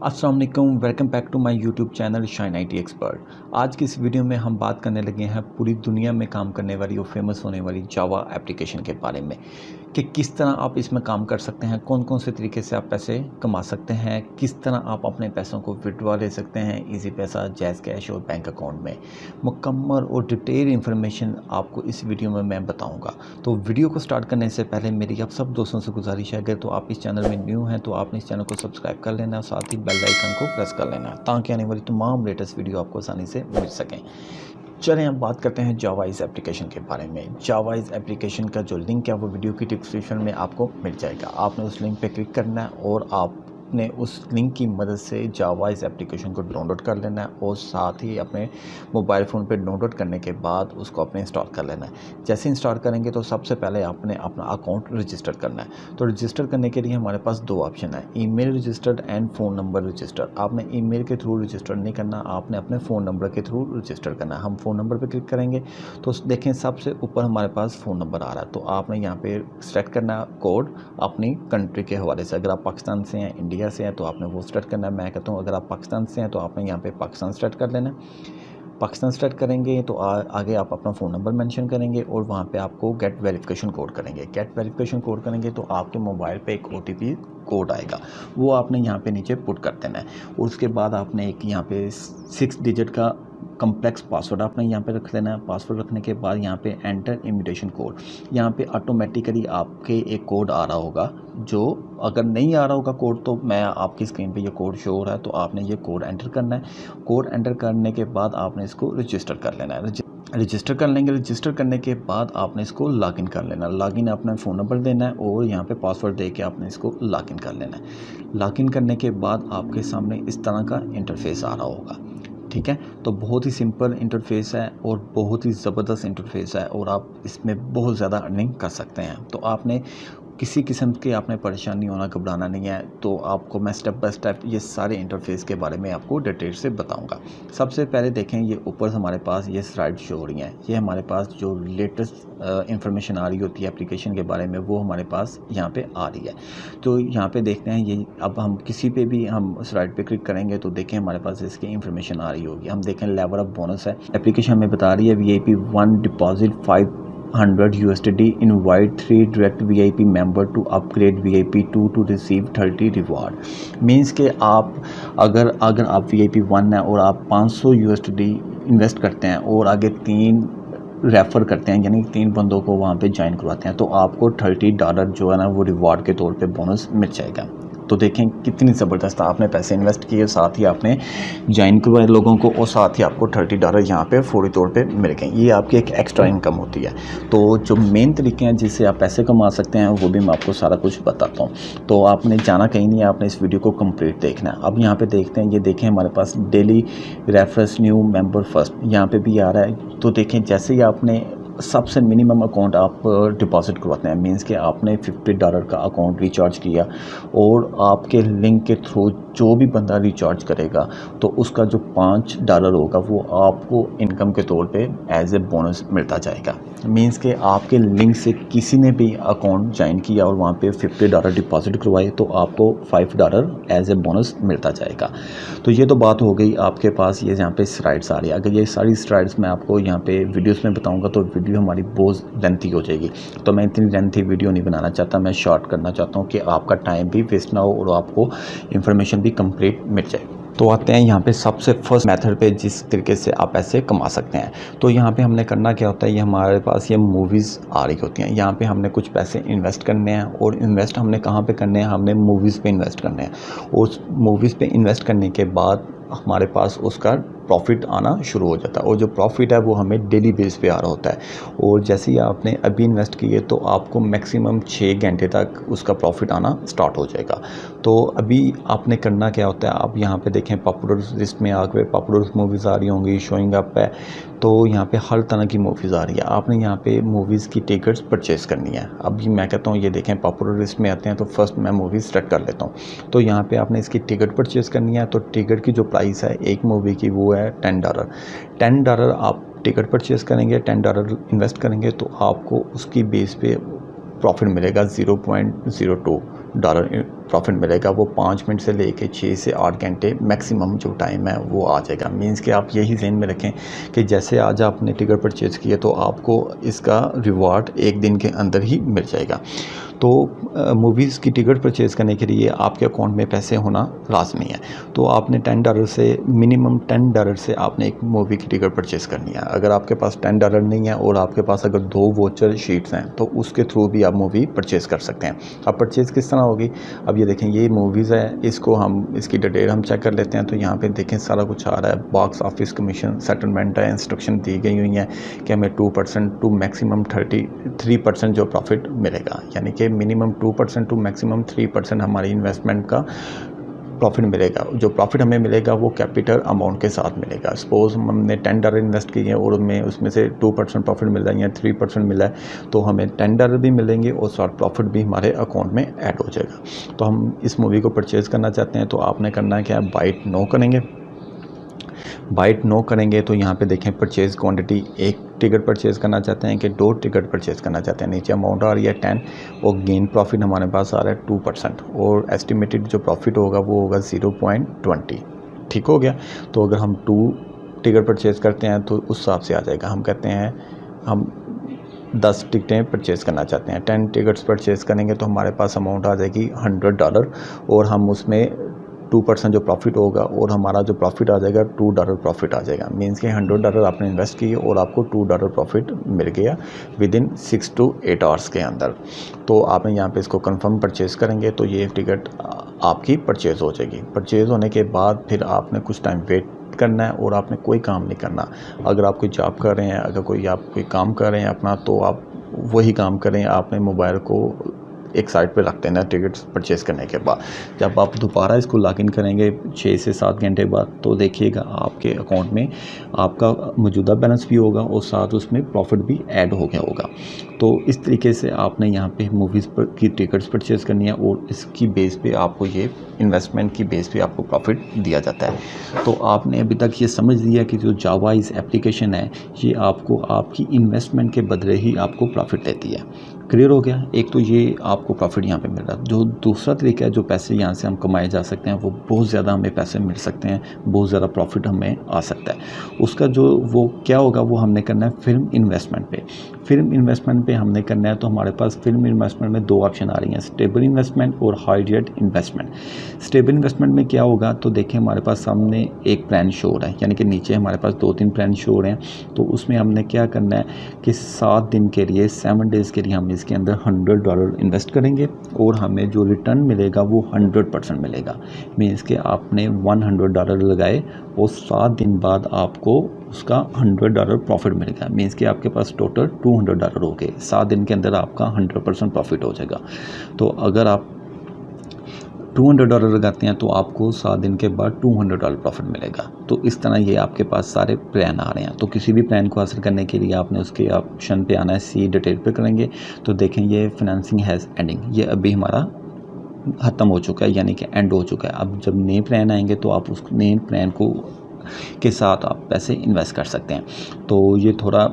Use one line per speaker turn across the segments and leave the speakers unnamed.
अस्सलाम वालेकुम, welcome back to my YouTube channel Shine IT Expert. आज की इस वीडियो में हम बात करने लगे हैं पूरी दुनिया में काम करने वाली और फेमस होने वाली जावा एप्लीकेशन के बारे में कि किस तरह आप इसमें काम कर सकते हैं, कौन कौन से तरीके से आप पैसे कमा सकते हैं, किस तरह आप अपने पैसों को विड्रॉ ले सकते हैं इजी पैसा, जैज़ कैश और बैंक अकाउंट में। मुकम्मल और डिटेल इन्फॉर्मेशन आपको इस वीडियो में मैं बताऊंगा। तो वीडियो को स्टार्ट करने से पहले मेरी आप सब दोस्तों से गुजारिश है, अगर तो आप इस चैनल में न्यू हैं तो आपने इस चैनल को सब्सक्राइब कर लेना और साथ ही बेल आइकन को प्रेस कर लेना ताकि आने वाली तमाम लेटेस्ट वीडियो आपको आसानी से मिल सकें। चलें अब बात करते हैं जावाइज एप्लीकेशन के बारे में। जावाइज एप्लीकेशन का जो लिंक है वो वीडियो की डिस्क्रिप्शन में आपको मिल जाएगा। आपने उस लिंक पे क्लिक करना है और आपने उस लिंक की मदद से जावाइज एप्लीकेशन को डाउनलोड कर लेना है और साथ ही अपने मोबाइल फ़ोन पे डाउनलोड करने के बाद उसको अपने इंस्टॉल कर लेना है। जैसे इंस्टॉल करेंगे तो सबसे पहले आपने अपना अकाउंट रजिस्टर करना है। तो रजिस्टर करने के लिए हमारे पास दो ऑप्शन है, email registered and phone number register. आपने ईमेल के थ्रू रजिस्टर नहीं करना, आपने अपने फ़ोन नंबर के थ्रू रजिस्टर करना है। हम फ़ोन नंबर पर क्लिक करेंगे तो देखें सबसे ऊपर हमारे पास फ़ोन नंबर आ रहा है। तो आपने यहाँ पे सेलेक्ट करना है कोड अपनी कंट्री के हवाले से। अगर आप पाकिस्तान से हैं, इंडिया से हैं तो आपने वो सेलेक्ट करना है। मैं कहता हूँ अगर आप पाकिस्तान से हैं तो आपने यहाँ पे पाकिस्तान सेलेक्ट कर लेना है। पाकिस्तान सेलेक्ट करेंगे तो आगे आप अपना फ़ोन नंबर मेंशन करेंगे और वहाँ पे आपको गेट वेरिफिकेशन कोड करेंगे। गेट वेरिफिकेशन कोड करेंगे तो आपके मोबाइल पे एक OTP कोड आएगा, वो आपने यहाँ पे नीचे पुट कर देना है। और उसके बाद आपने एक यहाँ पे 6 डिजिट का कम्प्लेक्स पासवर्ड आपने यहाँ पे रख लेना है। पासवर्ड रखने के बाद यहाँ पे एंटर इन्विटेशन कोड, यहाँ पे ऑटोमेटिकली आपके एक कोड आ रहा होगा। जो अगर नहीं आ रहा होगा कोड तो मैं आपकी स्क्रीन पे ये कोड शो हो रहा है, तो आपने ये कोड एंटर करना है। कोड एंटर करने के बाद आपने इसको रजिस्टर कर लेना है। रजिस्टर कर लेंगे। रजिस्टर करने के बाद आपने इसको लॉगिन कर लेना। लॉगिन अपना फ़ोन नंबर देना है और यहाँ पे पासवर्ड दे के आपने इसको लॉगिन कर लेना है। लॉगिन करने के बाद आपके सामने इस तरह का इंटरफेस आ रहा होगा। ठीक है, तो बहुत ही सिंपल इंटरफेस है और बहुत ही ज़बरदस्त इंटरफेस है और आप इसमें बहुत ज़्यादा अर्निंग कर सकते हैं। तो आपने किसी किस्म की आपने परेशानी होना, घबराना नहीं है। तो आपको मैं स्टेप बाय स्टेप ये सारे इंटरफेस के बारे में आपको डिटेल से बताऊंगा। सबसे पहले देखें, ये ऊपर हमारे पास ये स्लाइड शो हो रही हैं। ये हमारे पास जो लेटेस्ट इंफॉर्मेशन आ रही होती है एप्लीकेशन के बारे में वो हमारे पास यहाँ पे आ रही है। तो यहाँ पे देखते हैं, ये अब हम किसी पे भी हम स्लाइड पे क्लिक करेंगे तो देखें हमारे पास इसकी इंफॉर्मेशन आ रही होगी। हम देखें लेवल अप बोनस है। एप्लीकेशन हमें बता रही है VIP 1 deposit 500 USD, invite 3 direct VIP member to upgrade VIP 2 to receive 30 reward। Means के आप अगर आप VIP 1 है और आप 500 USD इन्वेस्ट करते हैं और आगे 3 रेफ़र करते हैं, यानी 3 बंदों को वहाँ पे ज्वाइन करवाते हैं, तो आपको $30 जो है ना वो रिवार्ड के तौर पे बोनस मिल जाएगा। तो देखें कितनी ज़बरदस्त, आपने पैसे इन्वेस्ट किए, साथ ही आपने ज्वाइन करवाए लोगों को और साथ ही आपको $30 यहाँ पे फौरी तौर पे मिल गए। ये आपकी एक एक्स्ट्रा इनकम होती है। तो जो मेन तरीके हैं जिससे आप पैसे कमा सकते हैं वो भी मैं आपको सारा कुछ बताता हूँ। तो आपने जाना कहीं नहीं है, आपने इस वीडियो को कंप्लीट देखना है। अब यहाँ पे देखते हैं, ये देखें हमारे पास daily reference new member first यहाँ पे भी आ रहा है। तो देखें जैसे ही आपने सबसे मिनिमम अकाउंट आप डिपॉजिट करवाते हैं, मींस कि आपने $50 का अकाउंट रिचार्ज किया और आपके लिंक के थ्रू जो भी बंदा रिचार्ज करेगा तो उसका जो $5 होगा वो आपको इनकम के तौर पे एज ए बोनस मिलता जाएगा। मींस कि आपके लिंक से किसी ने भी अकाउंट ज्वाइन किया और वहाँ पे $50 डिपॉजिट करवाए तो आपको $5 एज ए बोनस मिलता जाएगा। तो ये तो बात हो गई आपके पास ये यहाँ पे स्लाइड्स आ रही है। अगर ये सारी स्लाइड्स मैं आपको यहाँ पे वीडियोस में बताऊँगा तो वीडियो हमारी बहुत लेंथी हो जाएगी। तो मैं इतनी लेंथी वीडियो नहीं बनाना चाहता, मैं शॉर्ट करना चाहता हूँ कि आपका टाइम भी वेस्ट ना हो और आपको इन्फॉर्मेशन भी कंप्लीट मिल जाए। तो आते हैं यहाँ पे सबसे फर्स्ट मेथड पे जिस तरीके से आप पैसे कमा सकते हैं। तो यहाँ पे हमने करना क्या होता है, ये हमारे पास ये मूवीज़ आ रही होती हैं। यहाँ पे हमने कुछ पैसे इन्वेस्ट करने हैं और इन्वेस्ट हमने कहाँ पे करने हैं, हमने मूवीज़ पे इन्वेस्ट करने हैं। और मूवीज़ पे इन्वेस्ट करने के बाद हमारे पास उसका प्रॉफिट आना शुरू हो जाता है और जो प्रॉफिट है वो हमें डेली बेस पे आ रहा होता है। और जैसे ही आपने अभी इन्वेस्ट किए तो आपको मैक्सिमम 6 घंटे तक उसका प्रॉफिट आना स्टार्ट हो जाएगा। तो अभी आपने करना क्या होता है, आप यहाँ पे देखें पॉपुलर लिस्ट में आके पॉपुलर मूवीज़ आ रही होंगी, शोइंग अप है। तो यहाँ पे हर तरह की मूवीज़ आ रही है, आपने यहाँ पे मूवीज़ की टिकट्स परचेज़ करनी है। अभी मैं कहता हूँ ये देखें पॉपुलर लिस्ट में आते हैं तो फर्स्ट मैं मूवी सेलेक्ट कर लेता हूँ। तो यहाँ पे आपने इसकी टिकट परचेज़ करनी है। तो टिकट की जो प्राइस है एक मूवी की वो है $10। आप टिकट परचेज़ करेंगे, $10 इन्वेस्ट करेंगे तो आपको उसकी बेस पे प्रॉफिट मिलेगा $0.02 प्रॉफिट मिलेगा वो 5 मिनट से लेके 6 से 8 घंटे मैक्सिमम जो टाइम है वो आ जाएगा। मीन्स कि आप यही ज़हन में रखें कि जैसे आज आपने टिकट परचेज़ किया तो आपको इसका रिवार्ड 1 दिन के अंदर ही मिल जाएगा। तो मूवीज़ की टिकट परचेज़ करने के लिए आपके अकाउंट में पैसे होना लाज़मी है। तो आपने $10 से मिनिमम $10 से आपने एक मूवी की टिकट परचेज़ करनी है। अगर आपके पास $10 नहीं है और आपके पास अगर 2 वोचर शीट्स हैं तो उसके थ्रू भी आप मूवी परचेज़ कर सकते हैं। अब परचेज़ किस तरह होगी, अब ये देखें ये मूवीज़ है, इसको हम इसकी डिटेल हम चेक कर लेते हैं। तो यहाँ पे देखें सारा कुछ आ रहा है, बॉक्स ऑफिस कमीशन सेटलमेंट है, इंस्ट्रक्शन दी गई हुई हैं कि हमें 2% टू मैक्सिमम 33% जो प्रॉफिट मिलेगा, यानी कि मिनिमम 2% टू मैक्सिमम 3% हमारी इन्वेस्टमेंट का प्रॉफिट मिलेगा। जो प्रॉफिट हमें मिलेगा वो कैपिटल अमाउंट के साथ मिलेगा। सपोज़ हमने $10 इन्वेस्ट किए हैं और हमें उसमें से 2% प्रॉफिट मिल रहा है या 3% मिला है तो हमें $10 भी मिलेंगे और साथ प्रॉफिट भी हमारे अकाउंट में ऐड हो जाएगा। तो हम इस मूवी को परचेज़ करना चाहते हैं तो आपने करना है क्या, बाइट नो करेंगे। बाइट नो करेंगे तो यहाँ पे देखें परचेज़ क्वांटिटी, 1 टिकट परचेज़ करना चाहते हैं कि 2 टिकट परचेज़ करना चाहते हैं, नीचे अमाउंट आ रही है 10 और गेन प्रॉफिट हमारे पास आ रहा है 2% और एस्टिमेटेड जो प्रॉफिट होगा वो होगा 0.20। ठीक हो गया। तो अगर हम 2 टिकट परचेज़ करते हैं तो उस हिसाब से आ जाएगा। हम कहते हैं हम 10 टिकटें परचेज़ करना चाहते हैं, 10 टिकट्स परचेज़ करेंगे तो हमारे पास अमाउंट आ जाएगी $100 और हम उसमें 2% जो प्रॉफिट होगा और हमारा जो प्रॉफिट आ जाएगा $2 प्रॉफिट आ जाएगा। मीन्स कि $100 आपने इन्वेस्ट किए और आपको $2 प्रॉफिट मिल गया विदिन 6 to 8 आवर्स के अंदर। तो आपने यहाँ पे इसको कंफर्म परचेज़ करेंगे तो ये टिकट आपकी परचेज़ हो जाएगी। परचेज़ होने के बाद फिर आपने कुछ टाइम वेट करना है और आपने कोई काम नहीं करना। अगर आप कोई जॉब कर रहे हैं, अगर आप कोई काम कर रहे हैं अपना, तो आप वही काम करें। आपने मोबाइल को एक साइड पे रख देना टिकट्स परचेज़ करने के बाद। जब आप दोबारा इसको लॉगिन करेंगे 6 से 7 घंटे बाद तो देखिएगा आपके अकाउंट में आपका मौजूदा बैलेंस भी होगा और साथ उसमें प्रॉफिट भी ऐड हो गया होगा। तो इस तरीके से आपने यहाँ पे मूवीज़ पर की टिकट्स परचेज़ करनी है और इसकी बेस पे आपको ये इन्वेस्टमेंट की बेस पे आपको प्रॉफिट दिया जाता है। तो आपने अभी तक ये समझ लिया कि जो जावा इस एप्लीकेशन है ये आपको आपकी इन्वेस्टमेंट के बदले ही आपको प्रॉफिट देती है। क्लियर हो गया। एक तो ये आपको प्रॉफिट यहाँ पे मिल रहा है। जो दूसरा तरीका है जो पैसे यहाँ से हम कमाए जा सकते हैं, वो बहुत ज़्यादा हमें पैसे मिल सकते हैं, बहुत ज़्यादा प्रॉफिट हमें आ सकता है। उसका जो वो क्या होगा वो हमने करना है फिल्म इन्वेस्टमेंट पे। फिल्म इन्वेस्टमेंट पे हमने करना है तो हमारे पास फिल्म इन्वेस्टमेंट में 2 ऑप्शन आ रही हैं, स्टेबल इन्वेस्टमेंट और high rate investment. Stable investment में क्या होगा तो देखिए हमारे पास सामने एक प्लान शो हो रहा है, यानी कि नीचे हमारे पास 2-3 प्लान शो हो रहे हैं। तो उसमें हमने क्या करना है कि 7 दिन के लिए 7 डेज़ के लिए हम इसके अंदर $100 इन्वेस्ट करेंगे और हमें जो रिटर्न मिलेगा वो 100% मिलेगा। मीन्स कि आपने $100 लगाए और 7 दिन बाद आपको उसका $100 प्रॉफिट मिलेगा। मीन्स कि आपके पास टोटल $200 हो गए। 7 दिन के अंदर आपका 100% प्रॉफिट हो जाएगा। तो अगर आप $200 लगाते हैं तो आपको 7 दिन के बाद $200 प्रॉफिट मिलेगा। तो इस तरह ये आपके पास सारे प्लान आ रहे हैं। तो किसी भी प्लान को हासिल करने के लिए आपने उसके ऑप्शन पे आना है, सी डिटेल पे करेंगे तो देखें ये फाइनेंसिंग हैज़ एंडिंग, ये अभी हमारा ख़त्म हो चुका है, यानी कि एंड हो चुका है। अब जब नए प्लान आएंगे तो आप उस नए प्लान को के साथ आप पैसे इन्वेस्ट कर सकते हैं। तो ये थोड़ा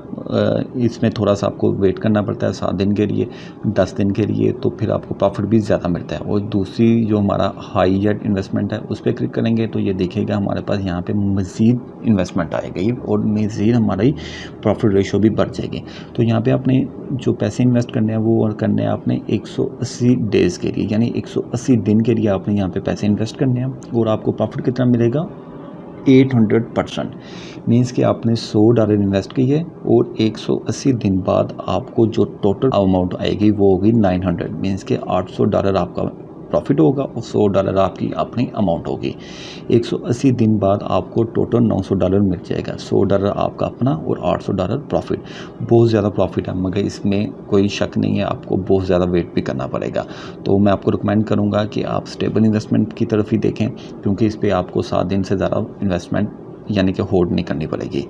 इसमें थोड़ा सा आपको वेट करना पड़ता है 7 दिन के लिए, 10 दिन के लिए, तो फिर आपको प्रॉफिट भी ज़्यादा मिलता है। और दूसरी जो हमारा हाई येट इन्वेस्टमेंट है उस पर क्लिक करेंगे तो ये देखिएगा हमारे पास यहाँ पे मज़ीद इन्वेस्टमेंट आएगी और मज़ीद हमारी प्रॉफिट रेशो भी बढ़ जाएगी। तो यहाँ पे आपने जो पैसे इन्वेस्ट करने हैं वो करने हैं आपने 180 डेज़ के लिए, यानी 180 दिन के लिए आपने यहाँ पे पैसे इन्वेस्ट करने हैं और आपको प्रॉफिट कितना मिलेगा 800%। मीन्स कि आपने $100 इन्वेस्ट किए और 180 दिन बाद आपको जो टोटल अमाउंट आएगी वो होगी 900। मीन्स कि $800 आपका प्रॉफिट होगा और $100 आपकी अपनी अमाउंट होगी। 180 दिन बाद आपको टोटल $900 मिल जाएगा। $100 आपका अपना और $800 प्रॉफिट। बहुत ज़्यादा प्रॉफिट है, मगर इसमें कोई शक नहीं है, आपको बहुत ज़्यादा वेट भी करना पड़ेगा। तो मैं आपको रिकमेंड करूँगा कि आप स्टेबल इन्वेस्टमेंट की तरफ ही देखें, क्योंकि इस पर आपको 7 दिन से ज़्यादा इन्वेस्टमेंट यानी कि होल्ड नहीं करनी पड़ेगी।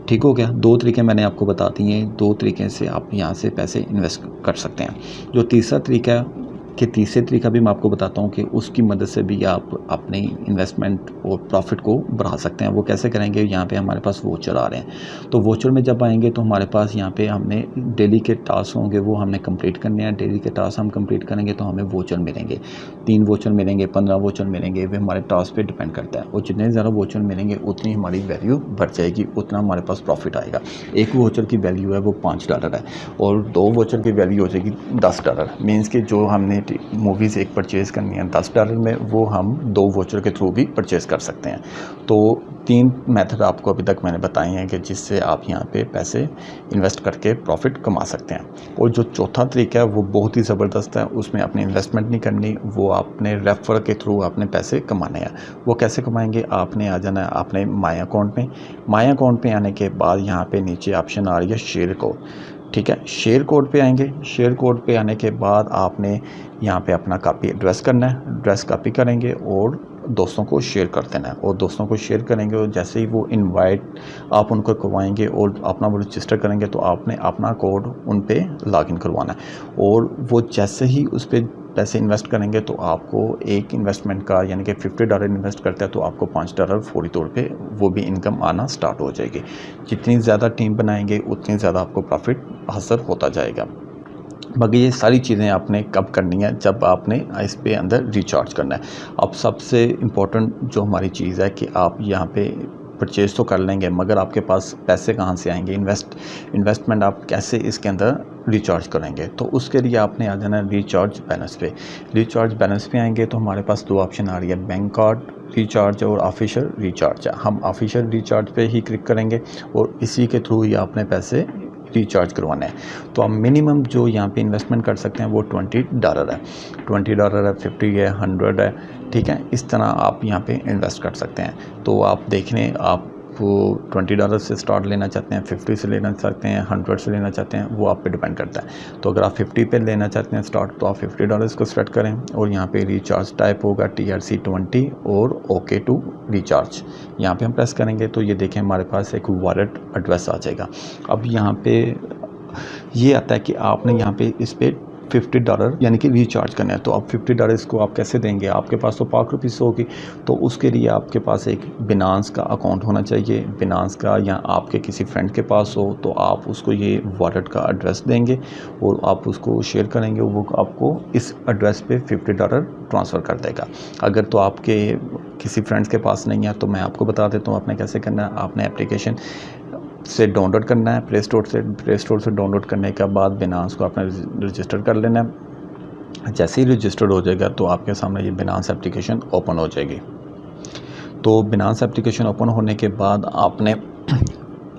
ठीक हो गया। 2 तरीके मैंने आपको बता दिए, 2 तरीके से आप यहाँ से पैसे इन्वेस्ट कर सकते हैं। जो तीसरा तरीका है कि तीसरे तरीका भी मैं आपको बताता हूँ कि उसकी मदद से भी आप अपनी इन्वेस्टमेंट और प्रॉफिट को बढ़ा सकते हैं। वो कैसे करेंगे, यहाँ पे हमारे पास वोचर आ रहे हैं। तो वोचर में जब आएंगे तो हमारे पास यहाँ पे हमने डेली के टास्क होंगे, वो हमने कंप्लीट करने हैं। डेली के टास्क हम कंप्लीट करेंगे तो हमें वोचर मिलेंगे, 3 वोचर मिलेंगे, 15 वोचर मिलेंगे, वे हमारे टास्क पे डिपेंड करता है। और जितने ज़्यादा वोचर मिलेंगे उतनी हमारी वैल्यू बढ़ जाएगी, उतना हमारे पास प्रॉफिट आएगा। एक वोचर की वैल्यू है वो $5 है और 2 वोचर की वैल्यू हो जाएगी $10। मीन्स कि जो हमने मूवीज़ एक परचेज़ करनी है $10 में, वो हम 2 वोचर के थ्रू भी परचेज़ कर सकते हैं। तो 3 मेथड आपको अभी तक मैंने बताए हैं कि जिससे आप यहाँ पे पैसे इन्वेस्ट करके प्रॉफिट कमा सकते हैं। और जो चौथा तरीका है वो बहुत ही ज़बरदस्त है, उसमें आपने इन्वेस्टमेंट नहीं करनी, वो आपने रेफर के थ्रू आपने पैसे कमाने हैं। वो कैसे कमाएंगे, आपने आ जाना है अपने माई अकाउंट में। माई अकाउंट पे आने के बाद यहाँ पे नीचे ऑप्शन आ रही है शेयर कोड, ठीक है। शेयर कोड पे आएंगे। शेयर कोड पे आने के बाद आपने यहाँ पे अपना कॉपी एड्रेस करना है, एड्रेस कॉपी करेंगे और दोस्तों को शेयर कर देना है। और दोस्तों को शेयर करेंगे और जैसे ही वो इनवाइट आप उनको करवाएंगे और अपना वो रजिस्टर करेंगे तो आपने अपना कोड उन पे लॉगिन करवाना है। और वो जैसे ही उस पर पैसे इन्वेस्ट करेंगे तो आपको एक इन्वेस्टमेंट का यानी कि $50 इन्वेस्ट करते हैं तो आपको $5 फौरी तौर पे वो भी इनकम आना स्टार्ट हो जाएगी। जितनी ज़्यादा टीम बनाएंगे उतनी ज़्यादा आपको प्रॉफिट हासिल होता जाएगा। बाकी ये सारी चीज़ें आपने कब करनी है, जब आपने इस पे अंदर रिचार्ज करना है। अब सबसे इम्पोर्टेंट जो हमारी चीज़ है कि आप यहाँ पे परचेज़ तो कर लेंगे मगर आपके पास पैसे कहाँ से आएंगे, इन्वेस्टमेंट आप कैसे इसके अंदर रिचार्ज करेंगे। तो उसके लिए आपने आ जाना है रिचार्ज बैलेंस पे। रिचार्ज बैलेंस पे आएंगे तो हमारे पास 2 ऑप्शन आ रही है, बैंक कार्ड रिचार्ज और ऑफिशियल रिचार्ज। हम ऑफिशियल रिचार्ज पे ही क्लिक करेंगे और इसी के थ्रू ही आपने पैसे रिचार्ज करवाना है। तो आप मिनिमम जो यहाँ पे इन्वेस्टमेंट कर सकते हैं वो $20 है, $20 है, 50 है, 100 है, ठीक है। इस तरह आप यहाँ पे इन्वेस्ट कर सकते हैं। तो आप देख लें, आप $20 से स्टार्ट लेना चाहते हैं, 50 से लेना चाहते हैं, 100 से लेना चाहते हैं, वो आप पे डिपेंड करता है। तो अगर आप 50 पे लेना चाहते हैं स्टार्ट तो आप $50 को सेलेक्ट करें और यहाँ पे रिचार्ज टाइप होगा TRC20 और ओके टू रिचार्ज। यहाँ पे हम प्रेस करेंगे तो ये देखें हमारे पास एक वॉलेट एड्रेस आ जाएगा। अब यहाँ पे ये आता है कि आपने यहाँ पे इस पर $50 यानी कि रिचार्ज करना है। तो अब $50 को आप कैसे देंगे, आपके पास तो ₹5 होगी। तो उसके लिए आपके पास एक बिनांस का अकाउंट होना चाहिए, बिनांस का, या आपके किसी फ्रेंड के पास हो तो आप उसको ये वॉलेट का एड्रेस देंगे और आप उसको शेयर करेंगे, वो आपको इस एड्रेस पे $50 ट्रांसफ़र कर देगा। अगर तो आपके किसी फ्रेंड्स के पास नहीं है तो मैं आपको बता देता हूँ आपने कैसे करना है। आपने एप्लीकेशन से डाउनलोड करना है, प्ले स्टोर से डाउनलोड करने के बाद बिनांस को आपने रजिस्टर कर लेना है। जैसे ही रजिस्टर्ड हो जाएगा तो आपके सामने ये बिनांस एप्लीकेशन ओपन हो जाएगी। तो बिनांस एप्लीकेशन ओपन होने के बाद आपने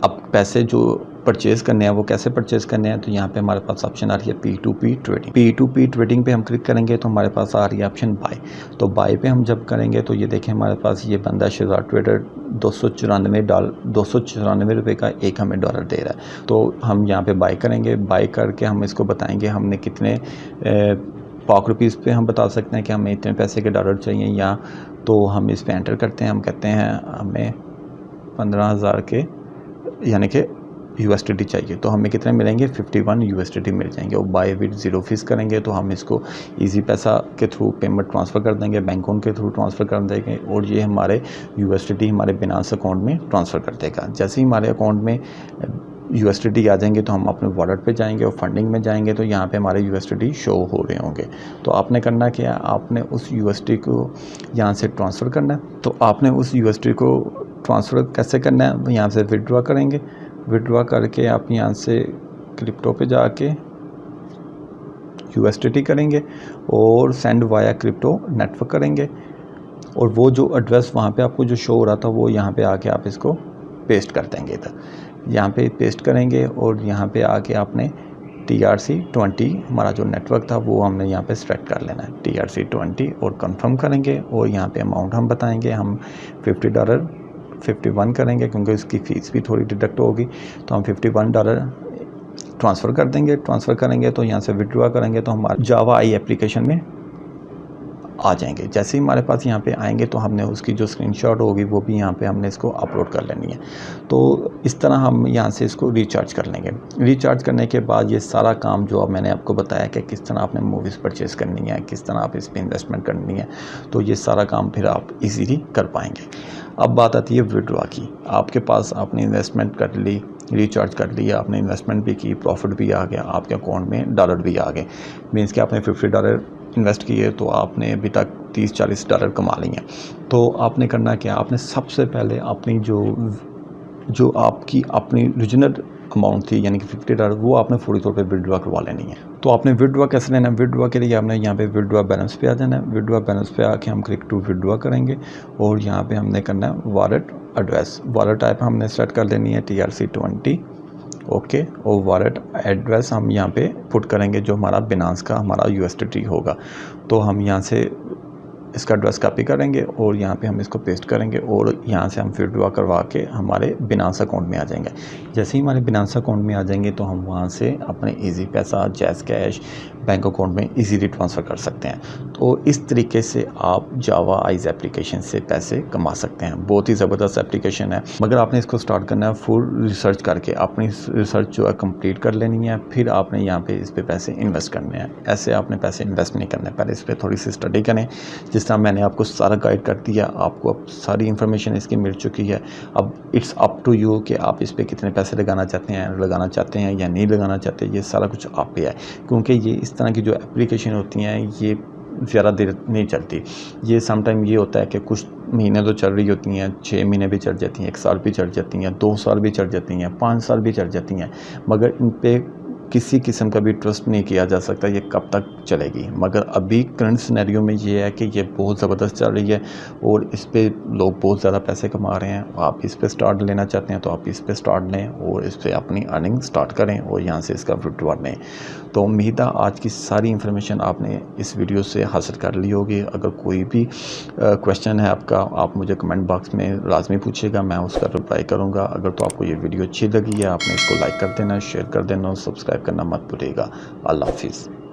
अब पैसे जो परचेज़ करने हैं वो कैसे परचेज़ करने हैं, तो यहाँ पे हमारे पास ऑप्शन आ रही है P2P ट्रेडिंग। P2P ट्रेडिंग पे हम क्लिक करेंगे तो हमारे पास आ रही है ऑप्शन बाय। तो बाय पे हम जब करेंगे तो ये देखें हमारे पास ये बंदा शहजाद ट्रेडर $294 का एक हमें डॉलर दे रहा है। तो हम यहाँ पे बाय करेंगे। बाय करके हम इसको बताएंगे हमने कितने ₹5 पे हम बता सकते हैं कि हमें इतने पैसे के डॉलर चाहिए, या तो हम इस पर एंटर करते हैं। हम कहते हैं हमें 15,000 के यानी कि USDT चाहिए, तो हमें कितने मिलेंगे, 51 USDT मिल जाएंगे। और बाय विद 0 फीस करेंगे तो हम इसको इजी पैसा के थ्रू पेमेंट ट्रांसफ़र कर देंगे, बैंक अकाउंट के थ्रू ट्रांसफ़र कर देंगे और ये हमारे USDT हमारे बिनांस अकाउंट में ट्रांसफ़र कर देगा। जैसे ही हमारे अकाउंट में USDT आ जाएंगे तो हम अपने वॉलेट पे जाएंगे और फंडिंग में जाएंगे तो यहाँ पे हमारे USDT शो हो रहे होंगे। तो आपने करना क्या है, आपने उस USDT को यहाँ से ट्रांसफ़र करना है। तो आपने उस USDT को ट्रांसफ़र कैसे करना है, यहाँ से विड्रॉ करेंगे। विड्रॉ करके आप यहाँ से क्रिप्टो पे जाके USDT करेंगे और सेंड वाया क्रिप्टो नेटवर्क करेंगे। और वो जो एड्रेस वहाँ पे आपको जो शो हो रहा था वो यहाँ पे आके आप इसको पेस्ट कर देंगे इधर, यहाँ पे पेस्ट करेंगे और यहाँ पे आके आपने TRC20 हमारा जो नेटवर्क था वो हमने यहाँ पे सेलेक्ट कर लेना है, TRC20 और कंफर्म करेंगे। और यहाँ पे अमाउंट हम बताएंगे, हम $50 51 करेंगे क्योंकि इसकी फ़ीस भी थोड़ी डिडक्ट होगी। तो हम $51 ट्रांसफ़र कर देंगे। ट्रांसफ़र करेंगे तो यहाँ से विड्रॉ करेंगे तो हमारा जावा आई एप्लीकेशन में आ जाएंगे। जैसे ही हमारे पास यहाँ पे आएंगे तो हमने उसकी जो स्क्रीनशॉट होगी वो भी यहाँ पे हमने इसको अपलोड कर लेनी है। तो इस तरह हम यहाँ से इसको रिचार्ज कर लेंगे। रिचार्ज करने के बाद ये सारा काम जो अब मैंने आपको बताया कि किस तरह आपने मूवीज़ परचेज़ करनी है, किस तरह आप इस पर इन्वेस्टमेंट करनी है, तो ये सारा काम फिर आप इजीली कर पाएंगे। अब बात आती है विड्रॉ की। आपके पास आपने इन्वेस्टमेंट कर ली, रिचार्ज कर लिया, आपने इन्वेस्टमेंट भी की, प्रॉफिट भी आ गया, आपके अकाउंट में डॉलर भी आ गए। मीन्स कि आपने $50 इन्वेस्ट किए तो आपने अभी तक $30-40 कमा लिए हैं। तो आपने करना क्या, आपने सबसे पहले अपनी जो आपकी अपनी ओरिजिनल अमाउंट थी यानी कि $50 वो आपने फौरी तौर पे विड्रॉ करवा लेनी है। तो आपने विड्रॉ कैसे लेना है, विड्रॉ के लिए आपने यहाँ पे विड्रॉ बैलेंस पे आ जाना है। विड्रॉ बैलेंस पे आके हम क्लिक टू विड्रॉ करेंगे और यहाँ पे हमने करना है वॉलेट एड्रेस। वॉलेट टाइप हमने सेट कर देनी है TRC20, ओके। और वॉलेट एड्रेस हम यहाँ पे पुट करेंगे जो हमारा बिनांस का हमारा USDT होगा। तो हम यहाँ से इसका एड्रेस कॉपी करेंगे और यहाँ पे हम इसको पेस्ट करेंगे और यहाँ से हम विड्रॉ करवा के हमारे बिनांस अकाउंट में आ जाएंगे। जैसे ही हमारे बिनांस अकाउंट में आ जाएंगे तो हम वहाँ से अपने इजी पैसा, जैज़ कैश बैंक अकाउंट में इजीली ट्रांसफ़र कर सकते हैं। तो इस तरीके से आप जावा आइज़ एप्लीकेशन से पैसे कमा सकते हैं। बहुत ही ज़बरदस्त एप्लीकेशन है, मगर आपने इसको स्टार्ट करना है फुल रिसर्च करके। अपनी रिसर्च जो है कंप्लीट कर लेनी है, फिर आपने यहाँ पे इस पर पैसे इन्वेस्ट करने हैं। ऐसे आपने पैसे इन्वेस्ट नहीं करने, पहले इस पर थोड़ी सी स्टडी करें। जिस तरह मैंने आपको सारा गाइड कर दिया, आपको अब सारी इन्फॉर्मेशन इसकी मिल चुकी है। अब इट्स अप टू यू कि आप इस पर कितने पैसे लगाना चाहते हैं या नहीं लगाना चाहते। ये सारा कुछ आप पे है, क्योंकि ये इस तरह की जो एप्लीकेशन होती हैं ये ज़्यादा देर नहीं चलती। ये समटाइम ये होता है कि कुछ महीने तो चल रही होती हैं, 6 महीने भी चल जाती हैं, 1 साल भी चल जाती हैं, 2 साल भी चल जाती हैं, 5 साल भी चल जाती हैं, मगर इन पे किसी किस्म का भी ट्रस्ट नहीं किया जा सकता ये कब तक चलेगी। मगर अभी करंट सिनेरियो में ये है कि ये बहुत ज़बरदस्त चल रही है और इस पे लोग बहुत ज़्यादा पैसे कमा रहे हैं। आप इस पे स्टार्ट लेना चाहते हैं तो आप इस पे स्टार्ट लें और इस पे अपनी अर्निंग स्टार्ट करें और यहाँ से इसका विड्रॉ लें। तो उम्मीद है आज की सारी इन्फॉर्मेशन आपने इस वीडियो से हासिल कर ली होगी। अगर कोई भी क्वेश्चन है आपका, आप मुझे कमेंट बॉक्स में लाजमी पूछिएगा, मैं उसका रिप्लाई करूँगा। अगर तो आपको ये वीडियो अच्छी लगी है, आपने इसको लाइक कर देना, शेयर कर देना और सब्सक्राइब करना मत भूलिएगा। अल्लाह हाफिज़।